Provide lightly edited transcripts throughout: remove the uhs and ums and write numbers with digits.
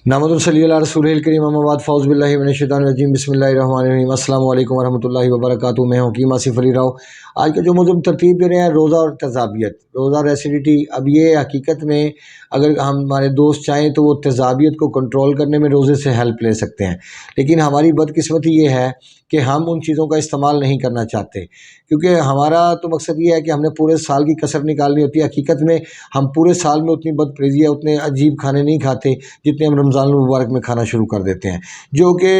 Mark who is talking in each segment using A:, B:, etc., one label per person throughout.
A: नहमदुहु व सल्ली अला रसूलिल करीम अम्मा बाद फ़ौज़ु बिल्लाहि मिनश शैतानिर रजीम बिस्मिल्लाहिर रहमानिर रहीम अस्सलामु अलैकुम वरहमतुल्लाहि वबरकातुहू। मैं हकीम आसिफ़ अली राव। आज का जो मौज़ूअ तरतीब दे रहे हैं रोज़ा और तेज़ाबियत, रोज़ा और एसिडिटी। अब ये हकीकत में अगर हमारे दोस्त चाहें तो वो तेज़ाबियत को कंट्रोल करने में रोज़े से हेल्प ले सकते हैं, लेकिन हमारी बदकिस्मती ये है कि हम उन चीज़ों का इस्तेमाल नहीं करना चाहते, क्योंकि हमारा तो मकसद ये है कि हमने पूरे साल की कसर निकालनी होती है। हकीकत में हम पूरे साल में उतनी बदपरहेज़ी या उतने अजीब खाने नहीं खाते जितने हम रमज़ान मुबारक में खाना शुरू कर देते हैं, जो कि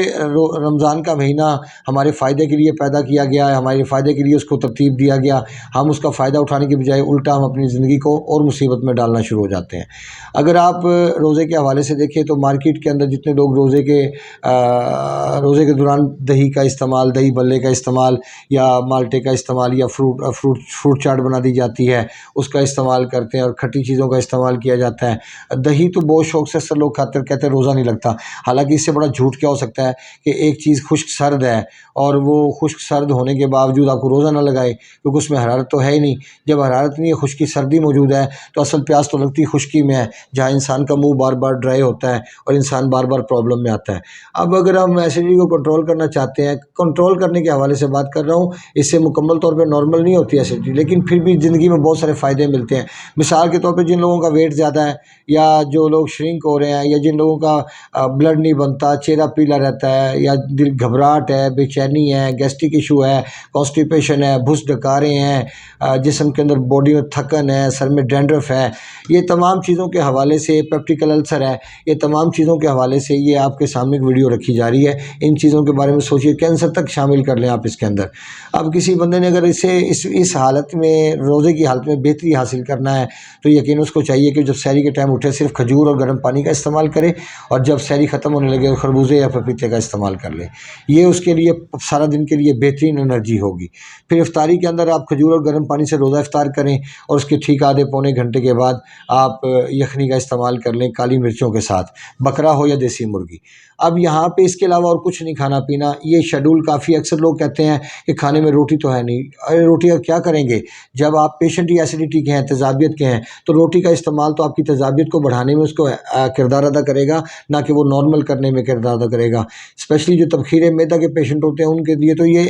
A: रमज़ान का महीना हमारे फ़ायदे के लिए पैदा किया गया है, हमारे फ़ायदे के लिए उसको तरतीब दिया गया। हम उसका फ़ायदा उठाने के बजाय उल्टा हम अपनी ज़िंदगी को और मुसीबत में डालना शुरू हो जाते हैं। अगर आप रोज़े के हवाले से देखें तो मार्केट के अंदर जितने लोग रोज़े के दौरान दही का इस्तेमाल, दही बल्ले का इस्तेमाल या माल्टे का इस्तेमाल या फ्रूट चाट बना दी जाती है उसका इस्तेमाल करते हैं और खट्टी चीज़ों का इस्तेमाल किया जाता है। दही तो बहुत शौक़ से अक्सर लोग खाते, कहते हैं रोज़ा नहीं लगता। हालांकि इससे बड़ा झूठ क्या हो सकता है कि एक चीज़ खुश्क सर्द है और वो खुश्क सर्द होने के बावजूद आपको रोज़ा ना लगाए, क्योंकि उसमें हरारत तो है ही नहीं। जब हरारत नहीं है, खुश्की सर्दी मौजूद है, तो असल प्यास तो लगती खुश्की में है, जहाँ इंसान का मुंह बार बार ड्राई होता है और इंसान बार बार प्रॉब्लम में आता है। अब अगर हम एसिडिटी को कंट्रोल करना चाहते हैं, कंट्रोल करने के हवाले से बात कर रहा हूँ, इससे मुकम्मल तौर पर नॉर्मल नहीं होती एसिडिटी, लेकिन फिर भी ज़िंदगी में बहुत सारे फ़ायदे मिलते हैं। मिसाल के तौर पर जिन लोगों का वेट ज़्यादा है या जो लोग श्रिंक हो रहे हैं या जिन लोगों का ब्लड नहीं बनता, चेहरा पीला रहता है या दिल घबराहट है, बेचैनी है, गैस्ट्रिक इशू है, कॉन्स्टिपेशन है, भूस डकारे हैं, जिस्म के अंदर बॉडी में थकन है, सर में डैंड्रफ है, ये तमाम चीज़ों के हवाले से, पेप्टिकल अल्सर है, ये तमाम चीज़ों के हवाले से ये आपके सामने एक वीडियो रखी जा रही है। इन चीज़ों के बारे में सोचिए, कैंसर तक शामिल कर लें आप इसके अंदर। अब किसी बंदे ने अगर इस हालत में, रोज़े की हालत में बेहतरी हासिल करना है तो यकीन उसको चाहिए कि जब सहरी के टाइम उठे सिर्फ खजूर और गर्म पानी का इस्तेमाल करे, और जब सहरी ख़त्म होने लगे तो खरबूजे या पपीते का इस्तेमाल कर ले। ये उसके लिए सारा दिन के लिए बेहतरीन एनर्जी होगी। फिर इफ्तारी के अंदर आप खजूर और गर्म पानी से रोज़ा इफ्तार करें और उसके ठीक आधे पौने घंटे के बाद आप यखनी का इस्तेमाल कर लें काली मिर्चों के साथ, बकरा हो या देसी मुर्गी। अब यहाँ पे इसके अलावा और कुछ नहीं खाना पीना, ये शेड्यूल काफ़ी। अक्सर लोग कहते हैं कि खाने में रोटी तो है नहीं। अरे रोटी का क्या करेंगे? जब आप पेशेंट ही एसिडिटी के हैं, तेज़ाबियत के हैं, तो रोटी का इस्तेमाल तो आपकी तेज़ाबियत को बढ़ाने में उसको किरदार अदा करेगा, ना कि वो नॉर्मल करने में किरदार अदा करेगा। स्पेशली जो तबखीर मैदा के पेशेंट होते हैं उनके लिए तो ये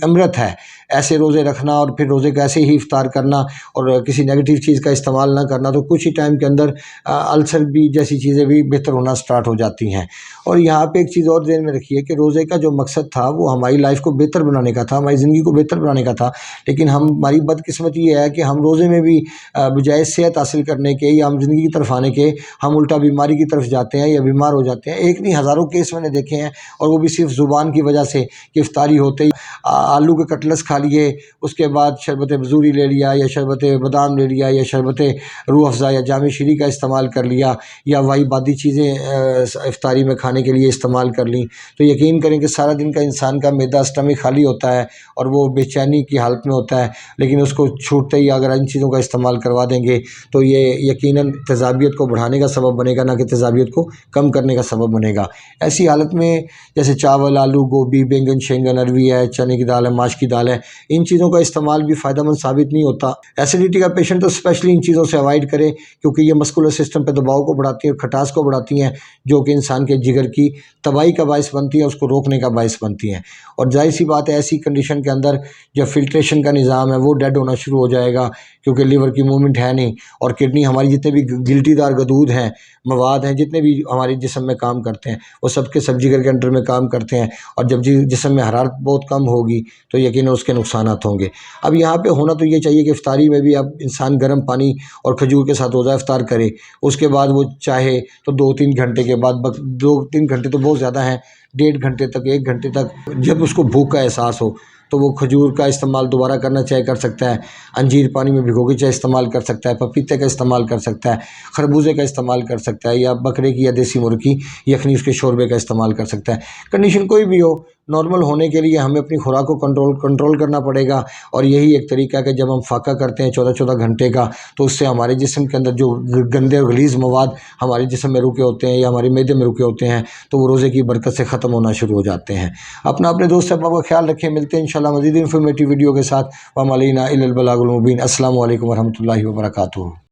A: अमृत है, ऐसे रोज़े रखना और फिर रोज़े का ऐसे ही इफ्तार करना और किसी नेगेटिव चीज़ का इस्तेमाल ना करना, तो कुछ ही टाइम के अंदर अल्सर भी जैसी चीज़ें भी बेहतर होना स्टार्ट हो जाती हैं। और यहाँ पे एक चीज़ और ध्यान में रखिए कि रोज़े का जो मकसद था वो हमारी लाइफ को बेहतर बनाने का था, हमारी ज़िंदगी को बेहतर बनाने का था, लेकिन हमारी बदकिस्मती ये है कि हम रोज़े में भी बजाय सेहत हासिल करने के या हम ज़िंदगी की तरफ आने के, हम उल्टा बीमारी की तरफ जाते हैं या बीमार हो जाते हैं। एक नहीं हज़ारों केस मैंने देखे हैं, और वो भी सिर्फ ज़ुबान की वजह से कि इफ्तारी होते ही आलू के कटलस खा लिए, उसके बाद शरबत बजूरी ले लिया या शरबत बादाम ले लिया या शरबत रूह अफ़ज़ा या जाम शीरी का इस्तेमाल कर लिया या वाई बादी चीज़ें इफ्तारी में खाने के लिए इस्तेमाल कर ली, तो यकीन करें कि सारा दिन का इंसान का मैदा स्टमक खाली होता है और वो बेचैनी की हालत में होता है। लेकिन उसको छूटते ही अगर इन चीज़ों का इस्तेमाल करवा देंगे तो ये यकीनन तेज़ाबियत को बढ़ाने का सबब बनेगा, ना कि तेज़ाबियत को कम करने का सबब बनेगा। ऐसी हालत में जैसे चावल, आलू, गोभी, बैंगन, शेंगन, अरवी है, चने की दाल है, माश की दाल है, इन चीज़ों का इस्तेमाल भी फ़ायदेमंद साबित नहीं होता। एसिडिटी का पेशेंट तो स्पेशली इन चीज़ों से अवॉइड करे, क्योंकि ये मस्कुलर सिस्टम पे दबाव को बढ़ाती है और खटास को बढ़ाती हैं, जो कि इंसान के जिगर की तबाही का बायस बनती है, उसको रोकने का बायस बनती हैं। और जाहिर सी बात है ऐसी कंडीशन के अंदर जब फिल्ट्रेशन का निज़ाम है वो डेड होना शुरू हो जाएगा, क्योंकि लिवर की मूवमेंट है नहीं, और किडनी हमारी जितने भी गिल्टीदार गदूद हैं, मवाद हैं, जितने भी हमारे जिस्म में काम करते हैं वो सबके सब जिगर के अंडर में काम करते हैं, और जब जिस्म में हरारत बहुत कम होगी तो यकीन उसके नुकसानात होंगे। अब यहाँ पे होना तो ये चाहिए कि इफ्तारी में भी अब इंसान गर्म पानी और खजूर के साथ रोज़ा इफ्तार करे, उसके बाद वो चाहे तो 2-3 घंटे के बाद, 2-3 घंटे तो बहुत ज़्यादा है, 1.5 घंटे तक, 1 घंटे तक जब उसको भूख का एहसास हो तो वो खजूर का इस्तेमाल दोबारा करना चाहे कर सकता है, अंजीर पानी में भिगो के चाहे इस्तेमाल कर सकता है, पपीते का इस्तेमाल कर सकता है, खरबूजे का इस्तेमाल कर सकता है, या बकरे की या देसी मुर्गी की यखनी उसके शोरबे का इस्तेमाल कर सकता है। कंडीशन कोई भी हो, نارمل ہونے کے لیے ہمیں اپنی خوراک کو کنٹرول کرنا پڑے گا، اور یہی ایک طریقہ ہے کہ جب ہم فاقہ کرتے ہیں 14 گھنٹے کا، تو اس سے ہمارے جسم کے اندر جو گندے اور غلیظ مواد ہمارے جسم میں رکے ہوتے ہیں یا ہمارے معدے میں رکے ہوتے ہیں، تو وہ روزے کی برکت سے ختم ہونا شروع ہو جاتے ہیں۔ اپنے دوست احباب کا خیال رکھیں، ملتے ہیں انشاءاللہ مزید انفارمیٹیو ویڈیو کے ساتھ۔ وما علینا الا البلاغ المبین۔ السلام علیکم ورحمۃ اللہ وبرکاتہ۔